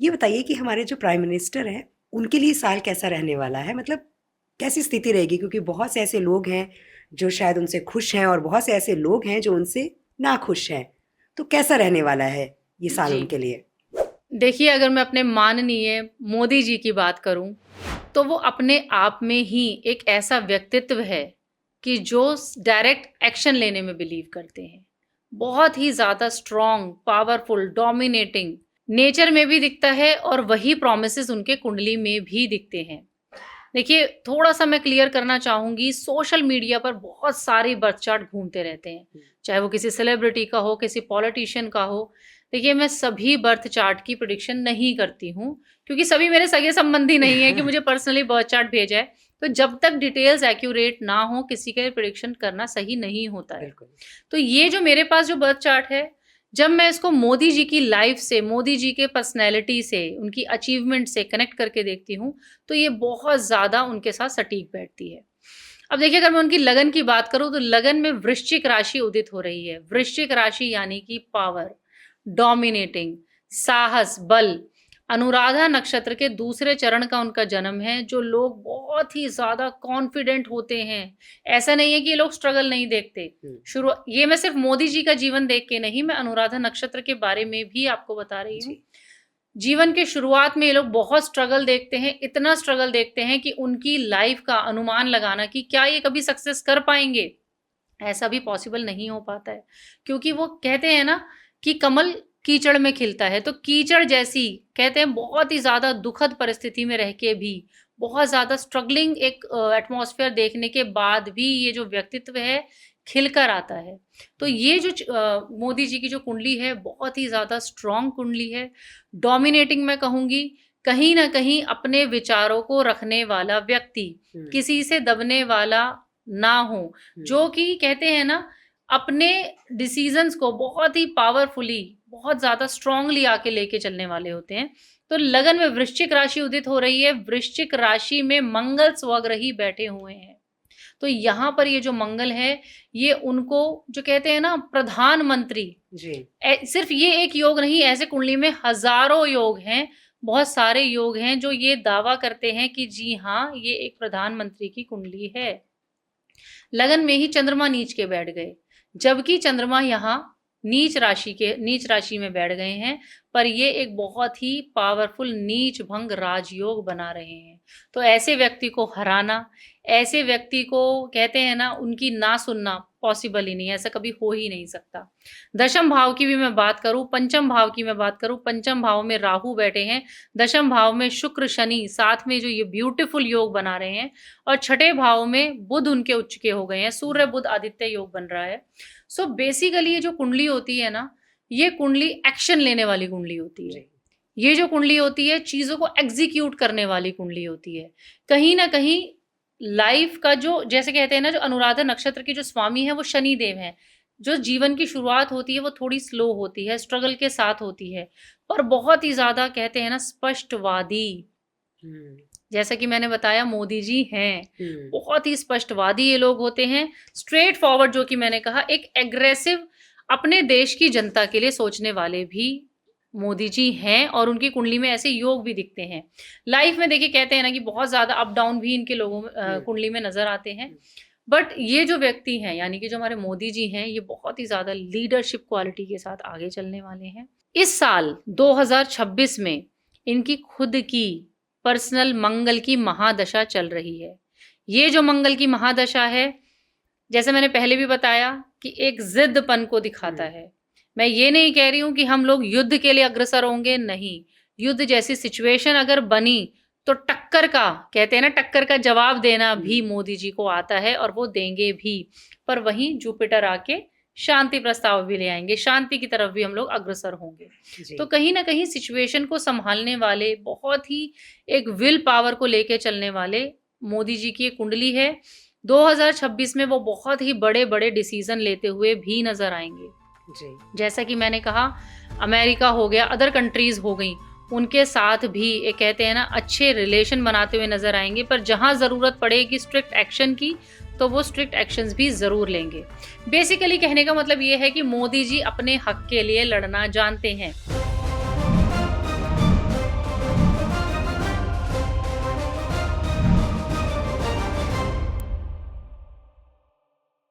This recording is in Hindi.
ये बताइए कि हमारे जो प्राइम मिनिस्टर हैं उनके लिए साल कैसा रहने वाला है, मतलब कैसी स्थिति रहेगी, क्योंकि बहुत से ऐसे लोग हैं जो शायद उनसे खुश हैं और बहुत से ऐसे लोग हैं जो उनसे ना खुश हैं। तो कैसा रहने वाला है ये साल जी उनके लिए? देखिए, अगर मैं अपने माननीय मोदी जी की बात करूं तो वो अपने आप में ही एक ऐसा व्यक्तित्व है कि जो डायरेक्ट एक्शन लेने में बिलीव करते हैं। बहुत ही ज़्यादा स्ट्रॉन्ग, पावरफुल, डोमिनेटिंग नेचर में भी दिखता है और वही प्रॉमिसेस उनके कुंडली में भी दिखते हैं। देखिए, थोड़ा सा मैं क्लियर करना चाहूंगी, सोशल मीडिया पर बहुत सारे बर्थ चार्ट घूमते रहते हैं, चाहे वो किसी सेलिब्रिटी का हो, किसी पॉलिटिशियन का हो। देखिए, मैं सभी बर्थ चार्ट की प्रिडिक्शन नहीं करती हूँ, क्योंकि सभी मेरे सगे संबंधी नहीं है कि मुझे पर्सनली बर्थ चार्ट भेजा है। तो जब तक डिटेल्स एक्यूरेट ना हो, किसी का प्रिडिक्शन करना सही नहीं होता है। बिल्कुल। तो ये जो मेरे पास जो बर्थ चार्ट है, जब मैं इसको मोदी जी की लाइफ से, मोदी जी के पर्सनैलिटी से, उनकी अचीवमेंट से कनेक्ट करके देखती हूँ, तो ये बहुत ज़्यादा उनके साथ सटीक बैठती है। अब देखिए, अगर मैं उनकी लगन की बात करूँ तो लगन में वृश्चिक राशि उदित हो रही है। वृश्चिक राशि यानी कि पावर, डोमिनेटिंग, साहस, बल। अनुराधा नक्षत्र के दूसरे चरण का उनका जन्म है। जो लोग बहुत ही ज्यादा कॉन्फिडेंट होते हैं, ऐसा नहीं है कि ये लोग स्ट्रगल नहीं देखते। शुरू ये मैं सिर्फ मोदी जी का जीवन देख के नहीं, मैं अनुराधा नक्षत्र के बारे में भी आपको बता रही हूँ। जीवन के शुरुआत में ये लोग बहुत स्ट्रगल देखते हैं, इतना स्ट्रगल देखते हैं कि उनकी लाइफ का अनुमान लगाना कि क्या ये कभी सक्सेस कर पाएंगे, ऐसा भी पॉसिबल नहीं हो पाता है। क्योंकि वो कहते हैं ना कि कमल कीचड़ में खिलता है, तो कीचड़ जैसी कहते हैं बहुत ही ज्यादा दुखद परिस्थिति में रह के भी, बहुत ज्यादा स्ट्रगलिंग एक एटमॉस्फेयर देखने के बाद भी ये जो व्यक्तित्व है खिलकर आता है। तो ये जो मोदी जी की जो कुंडली है बहुत ही ज्यादा स्ट्रॉन्ग कुंडली है। डोमिनेटिंग मैं कहूंगी, कहीं ना कहीं अपने विचारों को रखने वाला व्यक्ति, किसी से दबने वाला ना हो, जो कि कहते हैं ना अपने डिसीजंस को बहुत ही पावरफुली, बहुत ज्यादा स्ट्रांगली आके लेके चलने वाले होते हैं। तो लगन में वृश्चिक राशि उदित हो रही है। वृश्चिक राशि में मंगल स्वग्रही बैठे हुए हैं। तो यहाँ पर ये जो मंगल है, ये उनको जो कहते हैं ना प्रधानमंत्री जी, सिर्फ ये एक योग नहीं, ऐसे कुंडली में हजारों योग हैं, बहुत सारे योग हैं जो ये दावा करते हैं कि जी हाँ, ये एक प्रधानमंत्री की कुंडली है। लगन में ही चंद्रमा नीच के बैठ गए, जबकि चंद्रमा यहाँ नीच राशि में बैठ गए हैं, पर ये एक बहुत ही पावरफुल नीच भंग राजयोग बना रहे हैं। तो ऐसे व्यक्ति को हराना, ऐसे व्यक्ति को कहते हैं ना उनकी ना सुनना पॉसिबल ही नहीं है, ऐसा कभी हो ही नहीं सकता। दशम भाव की भी मैं बात करूं, पंचम भाव की मैं बात करूं, पंचम भाव में राहु बैठे हैं, दशम भाव में शुक्र शनि साथ में जो ये ब्यूटीफुल योग बना रहे हैं, और छठे भाव में बुध उनके उच्च के हो गए हैं, सूर्य बुध आदित्य योग बन रहा है। सो बेसिकली ये जो कुंडली होती है ना, ये कुंडली एक्शन लेने वाली कुंडली होती है। ये जो कुंडली होती है चीजों को एग्जीक्यूट करने वाली कुंडली होती है। कहीं ना कहीं लाइफ का जो, जैसे कहते हैं ना, जो अनुराधा नक्षत्र के जो स्वामी है वो शनि देव हैं। जो जीवन की शुरुआत होती है वो थोड़ी स्लो होती है, स्ट्रगल के साथ होती है, पर बहुत ही ज्यादा कहते हैं ना स्पष्टवादी। जैसा कि मैंने बताया मोदी जी हैं, बहुत ही स्पष्टवादी ये लोग होते हैं, स्ट्रेट फॉरवर्ड, जो कि मैंने कहा एक एग्रेसिव, अपने देश की जनता के लिए सोचने वाले भी मोदी जी हैं, और उनकी कुंडली में ऐसे योग भी दिखते हैं। लाइफ में देखिए कहते हैं ना कि बहुत ज्यादा अप डाउन भी इनके लोगों कुंडली में नजर आते हैं, बट ये जो व्यक्ति हैं यानी कि जो हमारे मोदी जी हैं, ये बहुत ही ज्यादा लीडरशिप क्वालिटी के साथ आगे चलने वाले हैं। इस साल 2026 में इनकी खुद की पर्सनल मंगल की महादशा चल रही है। ये जो मंगल की महादशा है, जैसे मैंने पहले भी बताया कि एक जिद्दपन को दिखाता है। मैं ये नहीं कह रही हूं कि हम लोग युद्ध के लिए अग्रसर होंगे, नहीं। युद्ध जैसी सिचुएशन अगर बनी तो टक्कर का, कहते हैं ना, टक्कर का जवाब देना भी मोदी जी को आता है, और वो देंगे भी। पर वहीं जुपिटर आके शांति प्रस्ताव भी ले आएंगे, शांति की तरफ भी हम लोग अग्रसर होंगे। तो कहीं ना कहीं सिचुएशन को संभालने वाले, बहुत ही एक विल पावर को लेके चलने वाले मोदी जी की कुंडली है। 2026 में वो बहुत ही बड़े बड़े डिसीजन लेते हुए भी नजर आएंगे जी। जैसा कि मैंने कहा, अमेरिका हो गया, अदर कंट्रीज हो गई, उनके साथ भी एक कहते हैं ना अच्छे रिलेशन बनाते हुए नजर आएंगे। पर जहां जरूरत पड़ेगी स्ट्रिक्ट एक्शन की, तो वो स्ट्रिक्ट एक्शंस भी जरूर लेंगे। बेसिकली कहने का मतलब ये है कि मोदी जी अपने हक के लिए लड़ना जानते हैं।